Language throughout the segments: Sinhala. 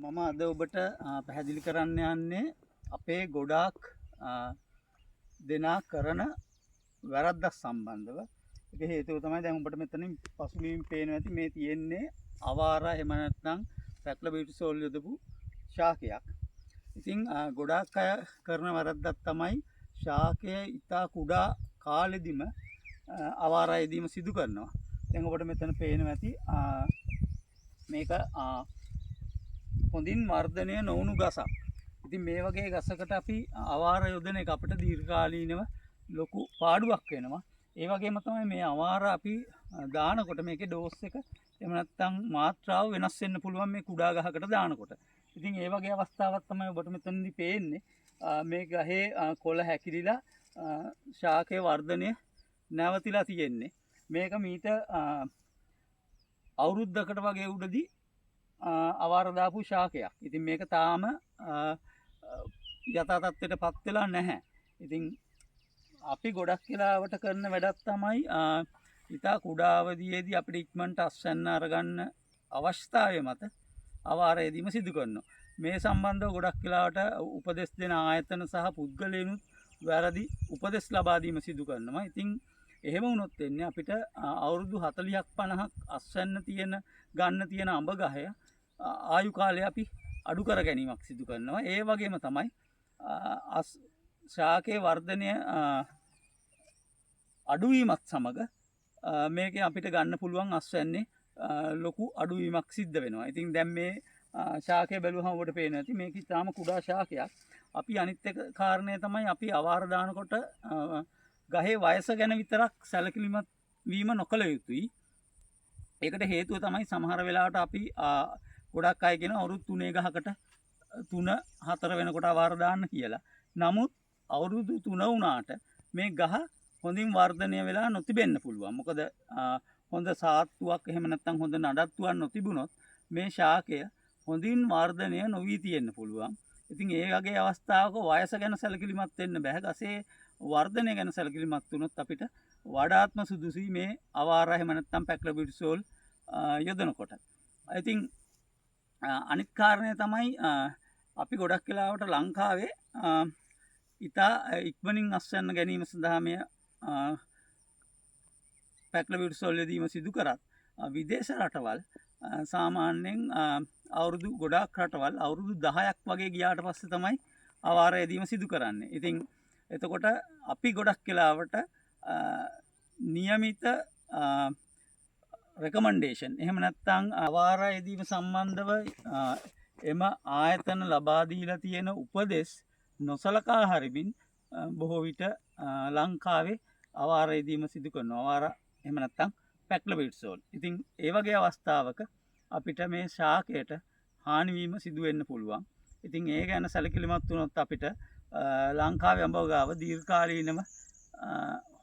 මම අද ඔබට පැහැදිලි කරන්න යන්නේ අපේ ගොඩාක් දෙනා කරන වැරද්දක් සම්බන්ධව. ඒක හේතුව තමයි දැන් ඔබට මෙතනින් පසුබිමින් පේනවා ඇති මේ තියෙන්නේ අවාරා එහෙම නැත්නම් පැක්ලා බියුටිසෝල් යොදපු ශාකයක්. ඉතින් ගොඩාක් අය කරන වැරද්දක් තමයි ශාකය ඉතා කුඩා කාලෙදිම අවාරා යෙදීම සිදු කරනවා. දැන් ඔබට මෙතන පේනවා ඇති මේක හොඳින් වර්ධනය නොවුණු ගසක්. ඉතින් මේ වගේ ගසකට අපි අවාර යොදන එක අපිට දීර්ඝකාලීනව ලොකු පාඩුවක් වෙනවා. ඒ වගේම තමයි මේ අවාර අපි දානකොට මේකේ ඩෝස් එක එහෙම නැත්නම් මාත්‍රාව වෙනස් වෙන්න පුළුවන් මේ කුඩා ගහකට දානකොට. ඉතින් ඒ වගේ අවස්ථාවක් තමයි ඔබට මෙතනදී පේන්නේ. මේ ගහේ කොළ හැකිලිලා ශාකයේ වර්ධනය නැවතිලා තියෙන්නේ. මේක මීට අවුරුද්දකට වගේ උඩදී අවාර දාපු ශාකයක්. ඉතින් මේක තාම යථා තත්ත්වයට පත් වෙලා නැහැ. ඉතින් අපි ගොඩක් වෙලාවට කරන වැඩක් තමයි ඉතා කුඩා අවධියේදී අපිට ඉක්මනට අස්වැන්න අරගන්න අවශ්‍යතාවය මත අවාර යෙදීම සිදු කරනවා. මේ සම්බන්ධව ගොඩක් වෙලාවට උපදෙස් දෙන ආයතන සහ පුද්ගලයනුත් වැරදි උපදෙස් ලබා දීම සිදු කරනවා. ඉතින් එහෙම වුණොත් වෙන්නේ අපිට අවුරුදු 40ක් 50ක් අස්වැන්න ගන්න තියෙන අඹ ගහය ආයු කාලය අපි අඩු කර ගැනීමක් සිදු කරනවා. ඒ වගේම තමයි ශාකයේ වර්ධනය අඩුවීමත් සමග මේකෙන් අපිට ගන්න පුළුවන් අස්වැන්නේ ලොකු අඩුවීමක් සිද්ධ වෙනවා. ඉතින් දැන් මේ ශාකය බැලුවහම ඔබට පේනවා ඇති මේක ඉතාම කුඩා ශාකයක්. අපි අනිත් එක කාරණය තමයි අපි අවාර දානකොට ගහේ වයස ගැන විතරක් සැලකිලිමත් වීම නොකළ යුතුයි. ඒකට හේතුව තමයි සමහර වෙලාවට අපි ගොඩක් අය කියන අවුරුදු 3 ගහකට 3-4 වෙනකොට අවාර දාන්න කියලා. නමුත් අවුරුදු 3 වුණාට මේ ගහ හොඳින් වර්ධනය වෙලා නොතිබෙන්න පුළුවන්. මොකද හොඳ සාත්තුවක් එහෙම නැත්නම් හොඳ නඩත්තුවක් නොතිබුණොත් මේ ශාකය හොඳින් වර්ධනය නොවී තියෙන්න පුළුවන්. ඉතින් ඒ වගේ අවස්ථාවක වයස ගැන සැලකිලිමත් වෙන්න බෑ. ගසේ වර්ධනය ගැන සැලකිලිමත් වුණොත් අපිට වඩාත්ම සුදුසුයි මේ අවාරා එහෙම නැත්නම් පැක්ලා බියුටිසෝල් යොදනකොට. ඉතින් අනිත් කාරණය තමයි අපි ගොඩක් වෙලාවට ලංකාවේ ඉතා ඉක්මනින් අස්වැන්න ගැනීම සඳහා මේ පැක්ලා බියුටිසෝල් යෙදීම සිදු කරත් විදේශ රටවල් සාමාන්‍යයෙන් අවුරුදු ගොඩාක් රටවල් අවුරුදු 10ක් වගේ ගියාට පස්සේ තමයි අවාර යෙදීම සිදු කරන්නේ. ඉතින් එතකොට අපි ගොඩක් වෙලාවට නියමිත රෙකමන්ඩේෂන් එහෙම නැත්නම් අවාර යෙදීම සම්බන්ධව එම ආයතන ලබා දීලා තියෙන උපදෙස් නොසලකා හරිමින් බොහෝ විට ලංකාවේ අවාර යෙදීම සිදු කරනවා. අවාර එහෙම නැත්නම් පැක්ලා බියුටිසෝල්. ඉතින් ඒ වගේ අවස්ථාවක අපිට මේ ශාකයට හානි වීම සිදු වෙන්න පුළුවන්. ඉතින් ඒ ගැන සැලකිලිමත් වුණොත් අපිට ලංකාවේ අඹ ගාව දීර්ඝකාලීනව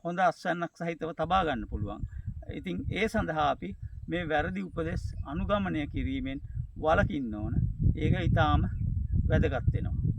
හොඳ අස්වැන්නක් සහිතව තබා ගන්න පුළුවන්. ඉතින් ඒ සඳහා අපි මේ වැරදි උපදෙස් අනුගමනය කිරීමෙන් වළකින්න ඕන. ඒක ඊටාම වැදගත් වෙනවා.